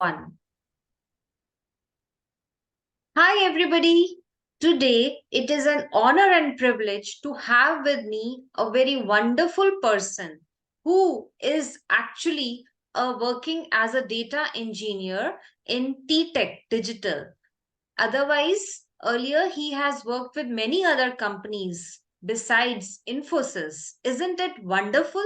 One. Hi, everybody. Today, it is an honor and privilege to have with me a very wonderful person who is actually working as a data engineer in TTEC Digital. Otherwise, earlier he has worked with many other companies besides Infosys. Isn't it wonderful?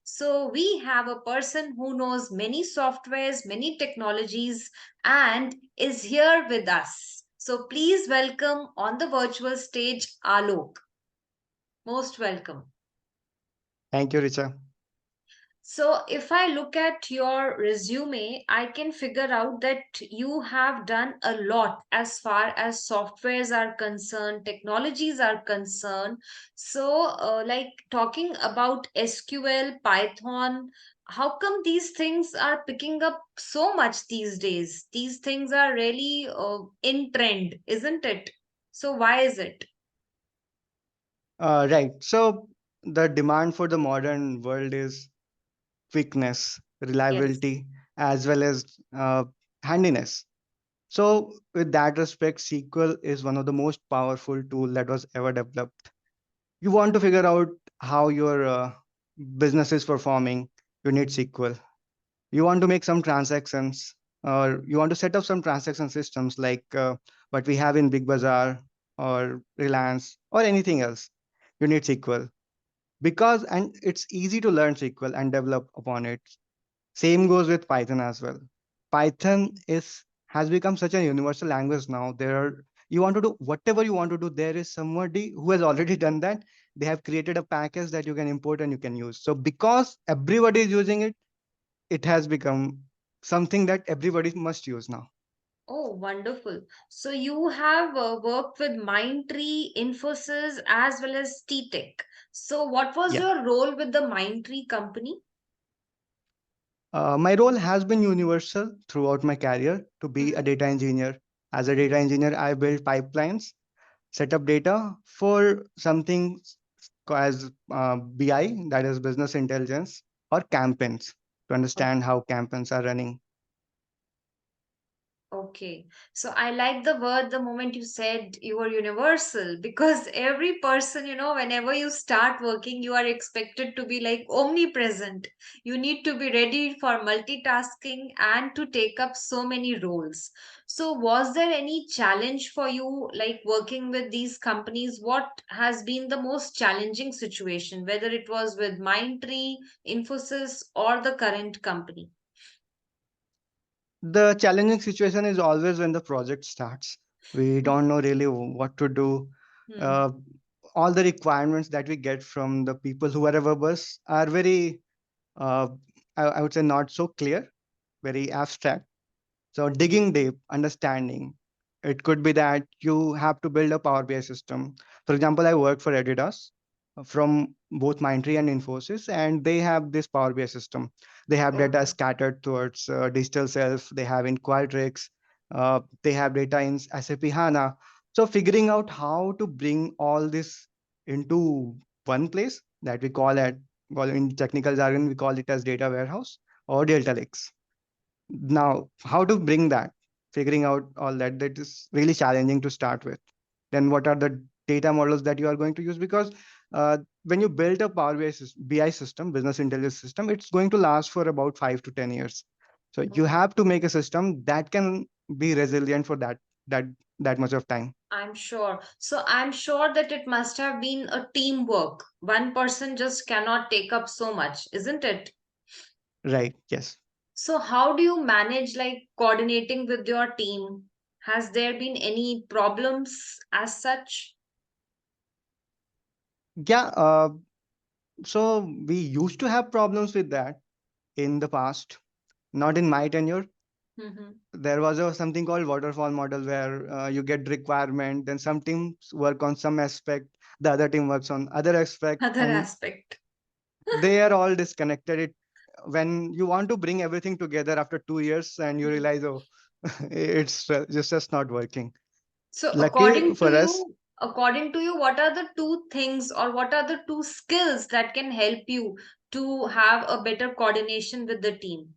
So, we have a person who knows many softwares, many technologies, and is here with us. So, please welcome on the virtual stage Alok. Most welcome. Thank you, Richa. So, if I look at your resume, I can figure out that you have done a lot as far as softwares are concerned, technologies are concerned. So, like talking about SQL, Python, how come these things are picking up so much these days? These things are really in trend, isn't it? So, why is it? Right. So the demand for the modern world is quickness, Yes. reliability, as well as handiness. So with that respect, SQL is one of the most powerful tool that was ever developed. You want to figure out how your business is performing, you need SQL. You want to make some transactions, or you want to set up some transaction systems like what we have in Big Bazaar or Reliance or anything else, you need SQL. Because and it's easy to learn SQL and develop upon it. Same goes with Python as well. Python is has become such a universal language now. There are, you want to do whatever you want to do, there is somebody who has already done that. They have created a package that you can import and you can use. So because everybody is using it, it has become something that everybody must use now. Oh, wonderful. So you have worked with Mindtree, Infosys, as well as TTEC. So what was Yeah. your role with the Mindtree company? My role has been universal throughout my career to be a Mhm. data engineer. As a data engineer, I build pipelines, set up data for something as BI, that is business intelligence, or campaigns to understand how campaigns are running. Okay. So I like the word the moment you said you were universal because every person, whenever you start working, you are expected to be like omnipresent. You need to be ready for multitasking and to take up so many roles. So, was there any challenge for you, like working with these companies? What has been the most challenging situation, whether it was with Mindtree, Infosys, or the current company? The challenging situation is always when the project starts. We don't know really what to do. Hmm. Uh, all the requirements that we get from the people who are above us are very, uh, I would say, not so clear, very abstract. So digging deep, understanding. It could be that you have to build a Power BI system. For example, I work for Adidas from both Mindtree and Infosys, and they have this Power BI system. They have data Okay. scattered towards digital self. They have in Qualtrics. They have data in SAP HANA. So figuring out how to bring all this into one place that we call it, well, in technical jargon, we call it as data warehouse or data lakes. Now, how to bring that, figuring out all that, that is really challenging to start with. Then what are the data models that you are going to use? Because when you build a Power BI system, business intelligence system, it's going to last for about 5 to 10 years. So you have to make a system that can be resilient for that that much of time. I'm sure. So I'm sure that it must have been a teamwork. One person just cannot take up so much, isn't it? Right. Yes. So how do you manage like coordinating with your team? Has there been any problems as such? Yeah. So we used to have problems with that in the past, not in my tenure. Hmm. There was something called waterfall model where you get requirement, then some teams work on some aspect, the other team works on other aspect, Other and aspect. they are all disconnected. When you want to bring everything together after 2 years and you Mhm. realize, oh, it's just not working. So Lucky for us, according to you, what are the two things or what are the two skills that can help you to have a better coordination with the team?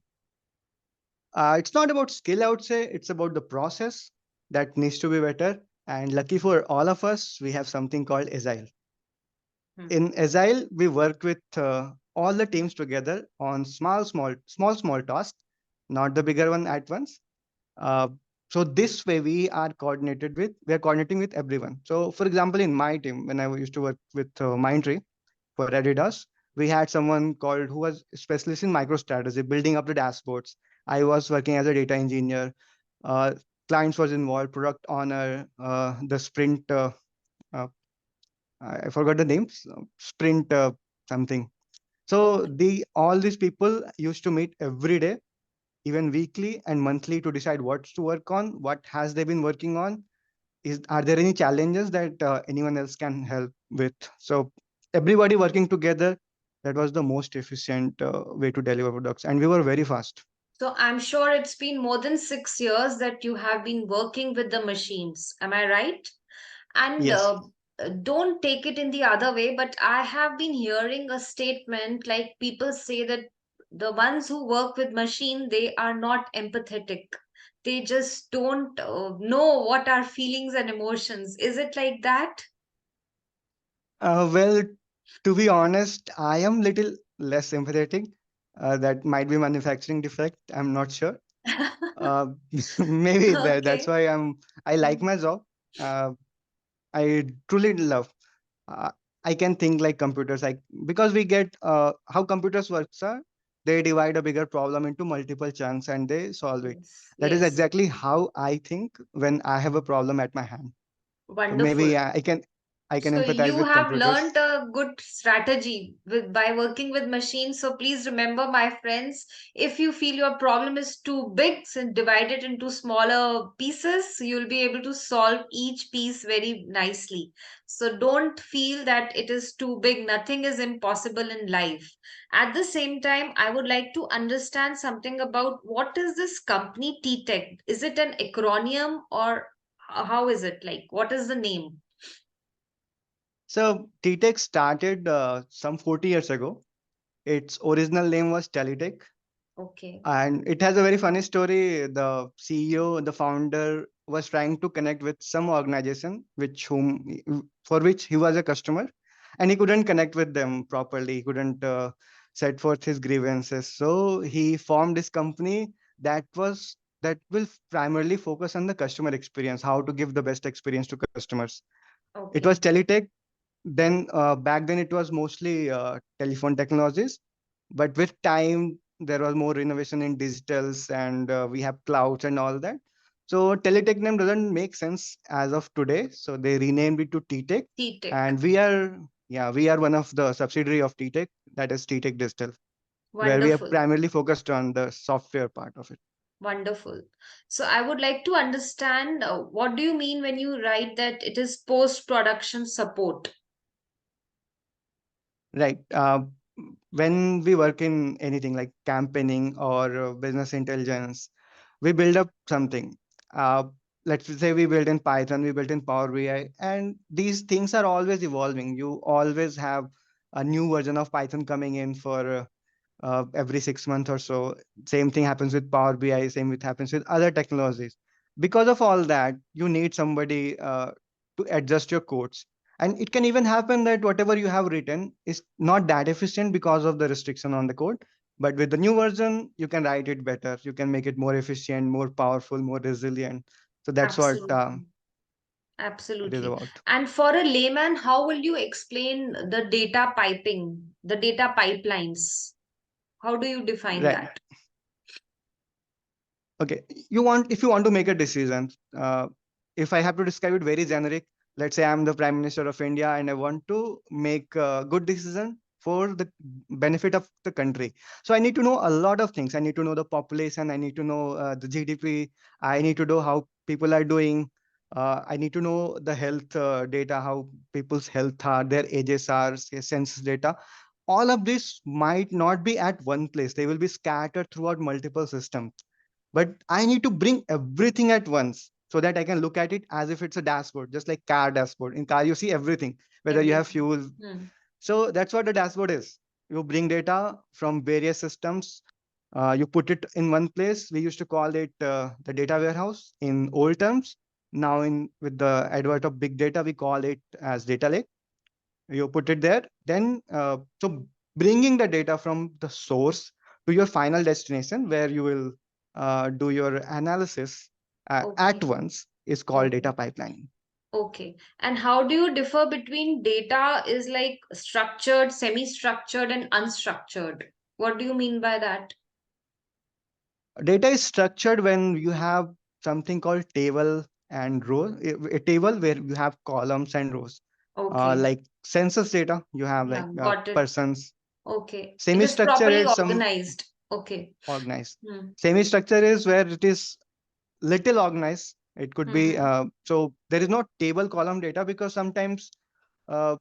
It's not about skill, I would say. It's about the process that needs to be better. And lucky for all of us, we have something called Agile. Hmm. In Agile, we work with all the teams together on small tasks, not the bigger one at once. Uh, so this way, we are coordinating with everyone. So, for example, in my team, when I used to work with Mindtree for Adidas, we had someone called who was specialist in microstrategy, building up the dashboards. I was working as a data engineer. Uh, Clients was involved, product owner, the sprint. Uh, I forgot the names. Sprint something. So Okay. the all these people used to meet every day, even weekly and monthly, to decide what's to work on, what has they been working on, is are there any challenges that anyone else can help with. So everybody working together, that was the most efficient way to deliver products, and we were very fast. So I'm sure it's been more than 6 years that you have been working with the machines. Am I right? And Yes. don't take it in the other way, but I have been hearing a statement like people say that the ones who work with machine, they are not empathetic. They just don't know what are feelings and emotions. Is it like that? Well, to be honest, I am little less empathetic. That might be manufacturing defect, I'm not sure. uh, Maybe that's Okay. why I like Mm. my job. uh, I truly love. uh, I can think like computers, like because we get how computers works are, they divide a bigger problem into multiple chunks and they solve it. Yes. That is Yes. exactly how I think when I have a problem at my hand. So maybe Wonderful. I can So empathize you with have computers. learned a good strategy with by working with machines. So please remember, my friends, if you feel your problem is too big, so divide it into smaller pieces. So you'll be able to solve each piece very nicely. So don't feel that it is too big. Nothing is impossible in life. At the same time, I would like to understand something about what is this company TTEC? Is it an acronym or how is it like? What is the name? So TTEC started some 40 years ago. Its original name was Teletech. Okay. And it has a very funny story. The CEO, the founder, was trying to connect with some organization for which he was a customer, and he couldn't connect with them properly. He couldn't set forth his grievances. So he formed this company that will primarily focus on the customer experience, how to give the best experience to customers. It was Okay. Teletech. Then back then it was mostly telephone technologies, but with time there was more innovation in digitals, and we have clouds and all that. So Teletech name doesn't make sense as of today, so they renamed it to TTech. TTEC. And we are one of the subsidiary of TTech, that is TTech Digital, where we are Wonderful. primarily focused on the software part of it. Wonderful. So I would like to understand what do you mean when you write that it is post-production support? Right. When we work in anything like campaigning or business intelligence, we build up something. Uh, let's say we build in Python, we build in Power BI, and these things are always evolving. You always have a new version of Python coming in for every 6 months or so. Same thing happens with Power BI, same it happens with other technologies. Because of all that, you need somebody to adjust your codes. And it can even happen that whatever you have written is not that efficient because of the restriction on the code. But with the new version, you can write it better. You can make it more efficient, more powerful, more resilient. So that's what Absolutely. it is Absolutely. about. And for a layman, how will you explain the data piping, the data pipelines? How do you define Right. that? Okay, if you want to make a decision, if I have to describe it very generic, let's say I'm the Prime Minister of India and I want to make a good decision for the benefit of the country. So I need to know a lot of things. I need to know the population. I need to know the GDP. I need to know how people are doing. I need to know the health data, how people's health are, their ages are, census data. All of this might not be at one place. They will be scattered throughout multiple systems, but I need to bring everything at once so that I can look at it as if it's a dashboard, just like car dashboard. In car, you see everything, whether you have Everything. fuel. Hmm. So that's what the dashboard is. You bring data from various systems. You put it in one place. We used to call it the data warehouse in old terms. Now, in with the advent of big data, we call it as data lake. You put it there. Then, so bringing the data from the source to your final destination, where you will do your analysis at Okay. once, is called Okay. data pipelining. Okay. And how do you differ between data is like structured, semi-structured, and unstructured? What do you mean by that? Data is structured when you have something called table and row. A table where you have columns and rows. Okay. Like census data, you have Yeah, like got it. persons. Okay. It is Semi-structure properly is some organized. Okay. organized. Hmm. Semi-structure is where it is little organized. It could be Mm-hmm. so there is no table column data because sometimes uh,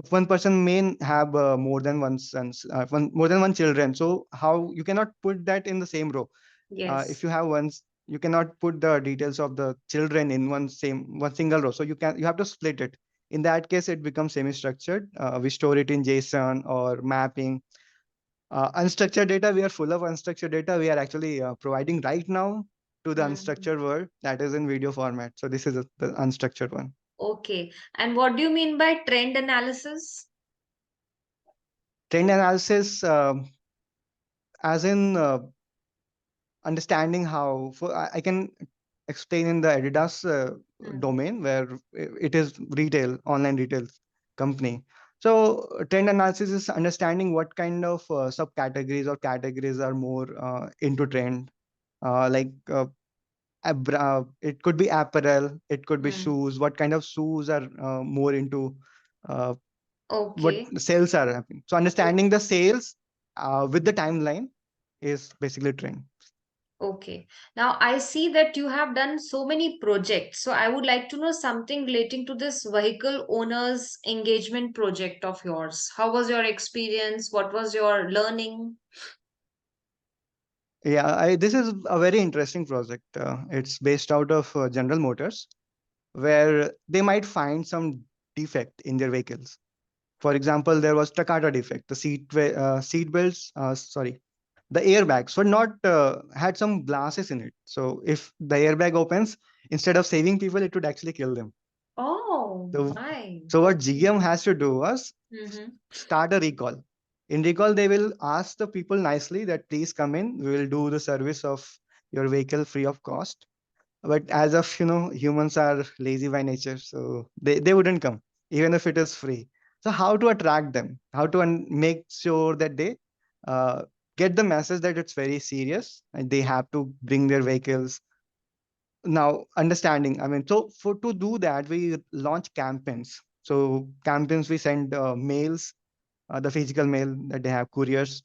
one person may have more than one sons, more than one children. So how you cannot put that in the same row. If Yes. you have one, you cannot put the details of the children in one single row. So you have to split it. In that case, it becomes semi-structured. We store it in JSON or mapping. Unstructured data, we are full of unstructured data. We are actually providing right now to the Hmm. unstructured world that is in video format. So this is the unstructured one. Okay. And what do you mean by trend analysis? Trend analysis, as in understanding how for I can explain in the Adidas Hmm. domain where it is retail, online retail company. So trend analysis is understanding what kind of subcategories or categories are more into trend. Like it could be apparel, it could be Hmm. shoes. What kind of shoes are more into uh, what Okay. sales are happening. So understanding the sales with the timeline is basically trend. Okay. Now I see that you have done so many projects. So I would like to know something relating to this vehicle owners engagement project of yours. How was your experience? What was your learning? Yeah, this is a very interesting project. It's based out of General Motors, where they might find some defect in their vehicles. For example, there was Takata defect. The seat belts, sorry, the airbags were not had some glasses in it. So if the airbag opens, instead of saving people, it would actually kill them. Oh, So, my. so what Okay. GM has to do was Mm-hmm. start a recall. In recall, they will ask the people nicely that please come in. We will do the service of your vehicle free of cost. But as of humans are lazy by nature, so they wouldn't come even if it is free. So how to attract them? How to make sure that they uh, get the message that it's very serious and they have to bring their vehicles now understanding. I mean, so for to do that we launch campaigns. So campaigns, we send mails, the physical mail that they have, couriers.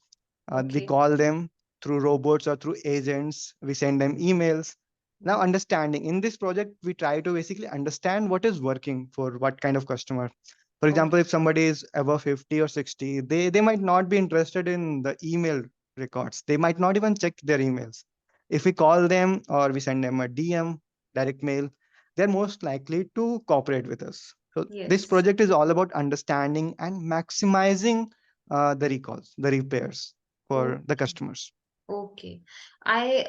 We Okay. call them through robots or through agents. We send them emails. Now, Mm. understanding in this project, we try to basically understand what is working for what kind of customer. For example, Okay. if somebody is above 50 or 60, they might not be interested in the email records. They might not even check their emails. If we call them or we send them a DM, direct mail, they're most likely to cooperate with us. So this Yes. project is all about understanding and maximizing the recalls, the repairs for the Okay. customers. Okay. I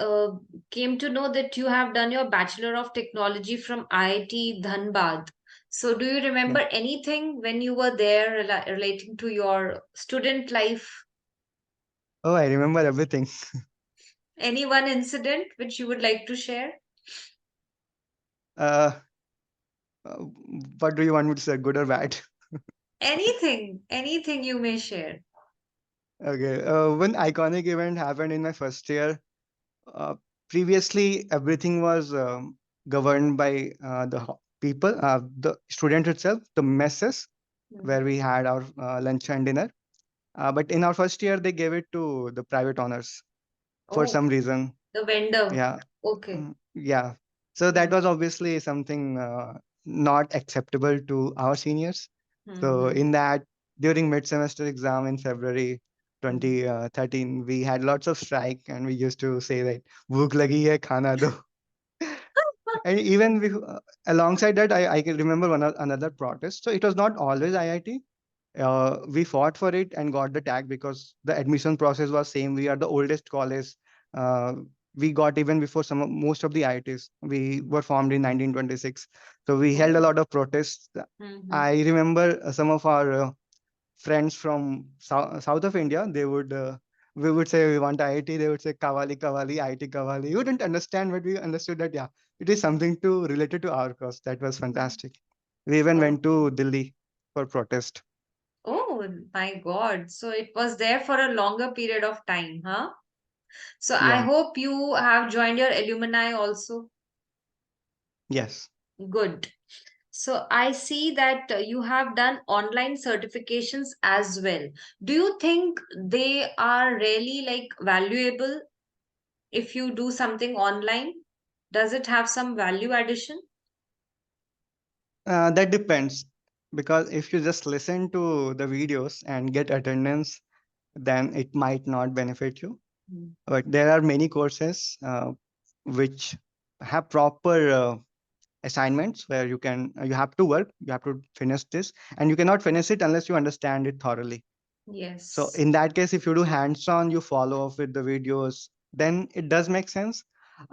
came to know that you have done your Bachelor of Technology from IIT Dhanbad. So, do you Yeah. remember anything when you were there relating to your student life? Oh, I remember everything. Any one incident which you would like to share? Uh, uh, what do you want me to say, good or bad? Anything you may share. Okay. One iconic event happened in my first year. Uh, Previously, everything was governed by people, the student itself, the messes where Mhm. we had our lunch and dinner. But in our first year, they gave it to the private owners for Oh, some reason. the vendor. Yeah. Okay. Yeah. So that Mm-hmm. was obviously something not acceptable to our seniors. So Mm-hmm. in that, during mid-semester exam in February Mm-hmm. 2013, we had lots of strike and we used to say that "Bhook lagi hai, khana do." And even alongside that, I can remember another protest. So it was not always IIT. We fought for it and got the tag because the admission process was same. We are the oldest college. Uh, we got even before most of the IITs. We were formed in 1926, so we held a Oh. lot of protests. Mm-hmm. I remember some of our friends from south of India. We would say we want IIT. They would say Kavali Kavali IIT Kavali. You didn't understand, but we understood that yeah, it is something to related to our cause. That was fantastic. We even went Okay. to Delhi for protest. Oh my God. So it was there for a longer period of time, huh? So I Yeah. hope you have joined your alumni also. Yes. Good. So I see that you have done online certifications as well. Do you think they are really like valuable if you do something online? Does it have some value addition? That depends because if you just listen to the videos and get attendance, then it might not benefit you. Mm. But there are many courses which have proper assignments where you have to work, you have to finish this, and you cannot finish it unless you understand it thoroughly. So Yes. in that case, if you do hands-on, you follow up with the videos, then it does make sense.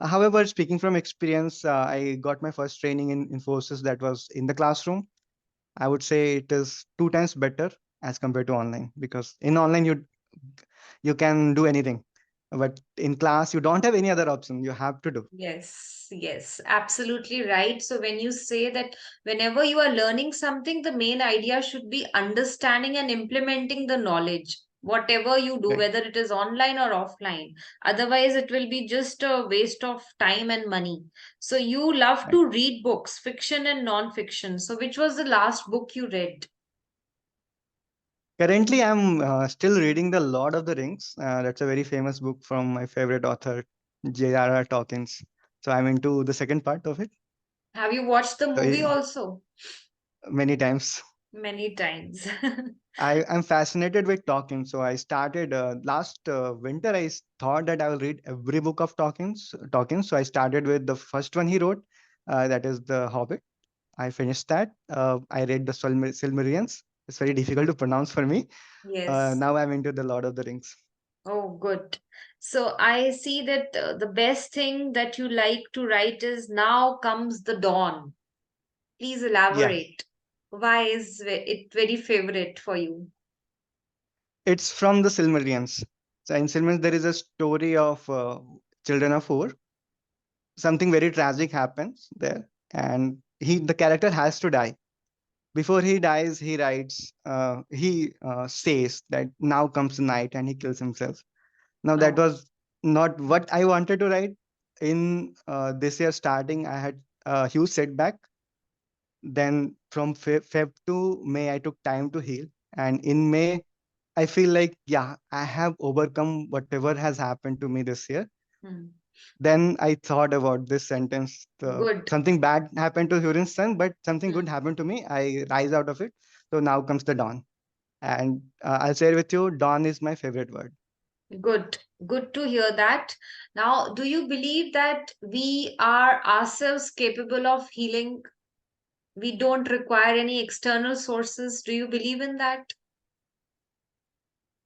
However, speaking from experience, I got my first training in Infosys that was in the classroom. I would say it is two times better as compared to online because in online you can do anything, but in class you don't have any other option. You have to do. Yes, yes, absolutely right. So when you say that whenever you are learning something, the main idea should be understanding and implementing the knowledge, whatever you do, Right. whether it is online or offline. Otherwise, it will be just a waste of time and money. So you love Right. to read books, fiction and non-fiction. So which was the last book you read? Currently, I'm still reading The Lord of the Rings. That's a very famous book from my favorite author, J.R.R. Tolkien. So I'm into the second part of it. Have you watched the So movie also? many times. Many times. I'm fascinated with Tolkien. So I started last winter. Thought that I will read every book of Tolkien's. Tolkien. So I started with the first one he wrote, that is The Hobbit. I finished that. I read the Silmarillions. It's very difficult to pronounce for me. Yes. Now I'm into the Lord of the Rings. Oh, good. So I see that the best thing that you like to write is now comes the dawn. Please Yeah, elaborate. Why is it very favorite for you? it's from the Silmarillions. So in Silmarillions, there is a story of children of four. Something very tragic happens there, and the character has to die. Before he dies, he says that now comes the night, and he kills himself. Now that Oh. was not what I wanted to write. In this year starting, I had a huge setback. Then from Feb to May, I took time to heal. And in May, I feel like, yeah, I have overcome whatever has happened to me this year. Hmm. Then I thought about this sentence. Good. Something bad happened to Hurin's son, but something good Hmm. happened to me. I rise out of it. So now comes the dawn. And I'll share with you, dawn is my favorite word. Good. Good to hear that. Now, do you believe that we are ourselves capable of healing? We don't require any external sources. Do you believe in that?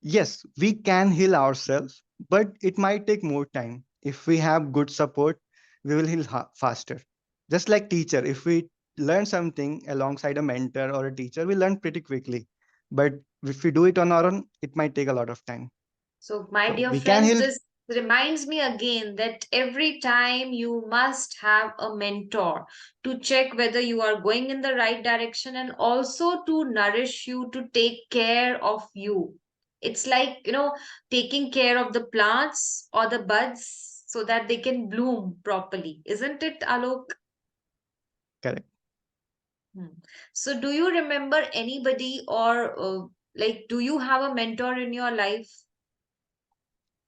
Yes, we can heal ourselves, but it might take more time. If we have good support, we will heal faster. Just like teacher, if we learn something alongside a mentor or a teacher, we learn pretty quickly. But if we do it on our own, it might take a lot of time. So, my So dear we can friends, heal. this reminds me again that every time you must have a mentor to check whether you are going in the right direction and also to nourish you, to take care of you. It's like, taking care of the plants or the buds so that they can bloom properly. Isn't it, Alok? Correct. Hmm. So, do you remember anybody or like, do you have a mentor in your life?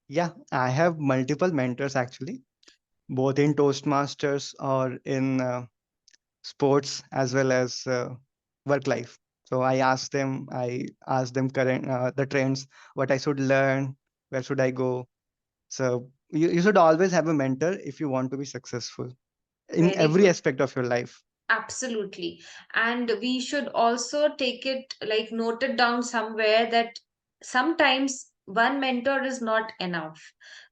Yeah, I have multiple mentors actually, both in Toastmasters or in sports as well as work life. So I ask them current the trends, what I should learn, where should I go. So you should always have a mentor if you want to be successful in Very every good. aspect of your life. Absolutely. And we should also take it, like, note it down somewhere that sometimes one mentor is not enough.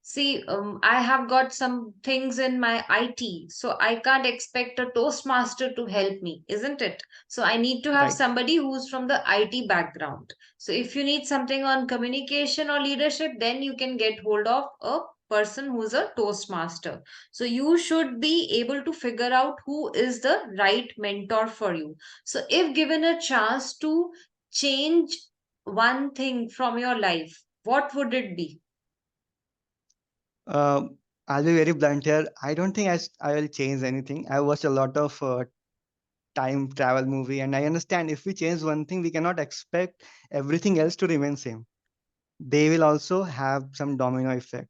See, I have got some things in my IT, so I can't expect a Toastmaster to help me, isn't it? So I need to have Right. somebody who's from the IT background. So if you need something on communication or leadership, then you can get hold of a person who's a Toastmaster. So you should be able to figure out who is the right mentor for you. So if given a chance to change one thing from your life, what would it be? Uh, I'll be very blunt here. I don't think I will change anything. I watched a lot of time travel movie, and I understand if we change one thing, we cannot expect everything else to remain same. They will also have some domino effect,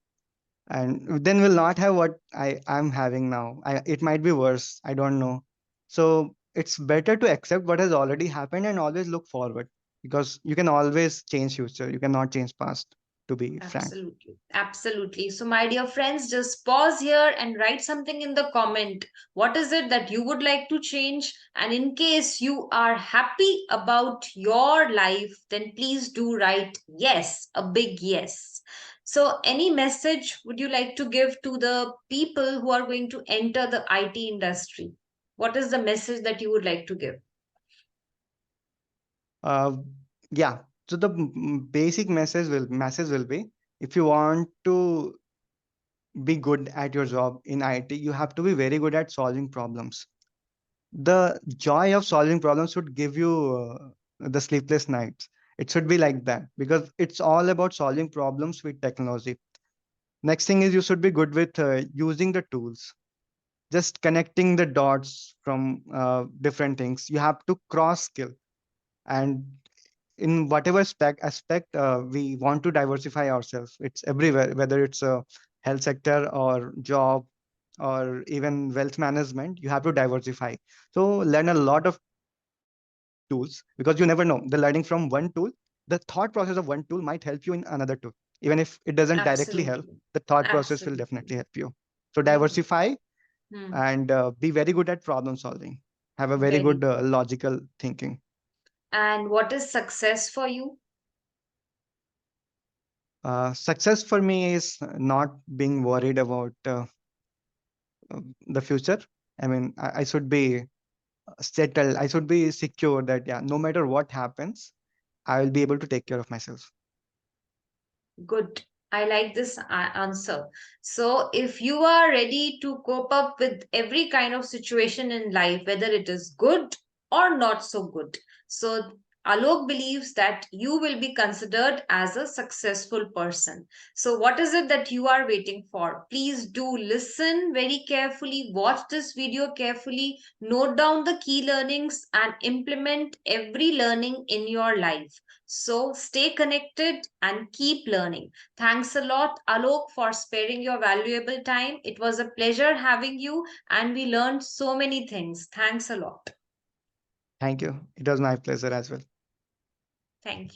and then we'll not have what I'm having now. It might be worse. I don't know. So it's better to accept what has already happened and always look forward, because you can always change future. You cannot change past. To be frank. Absolutely. Absolutely. So, my dear friends, just pause here and write something in the comment. What is it that you would like to change? And in case you are happy about your life, then please do write yes, a big yes. So, any message would you like to give to the people who are going to enter the IT industry? What is the message that you would like to give? Uh, yeah. So the basic message will be, if you want to be good at your job in IT, you have to be very good at solving problems. The joy of solving problems should give you the sleepless nights. It should be like that, because it's all about solving problems with technology. Next thing is, you should be good with using the tools, just connecting the dots from different things. You have to cross skill, and in whatever aspect we want to diversify ourselves. It's everywhere, whether it's a health sector or job or even wealth management. You have to diversify. So learn a lot of tools, because you never know. The learning from one tool, the thought process of one tool might help you in another tool. Even if it doesn't directly help, Absolutely. the thought process will Absolutely. definitely help you. So Hmm. diversify, Hmm. and be very good at problem solving. Have a very Very good good. logical thinking. And what is success for you? Success for me is not being worried about the future. I mean, I should be settled. I should be secure that, yeah, no matter what happens, I will be able to take care of myself. Good. I like this answer. So, if you are ready to cope up with every kind of situation in life, whether it is good or not so good, so Alok believes that you will be considered as a successful person. So, what is it that you are waiting for? Please do listen very carefully, watch this video carefully, note down the key learnings, and implement every learning in your life. So stay connected and keep learning. Thanks a lot, Alok, for sparing your valuable time. It was a pleasure having you, and we learned so many things. Thanks a lot. Thank you. It was my pleasure as well. Thank you.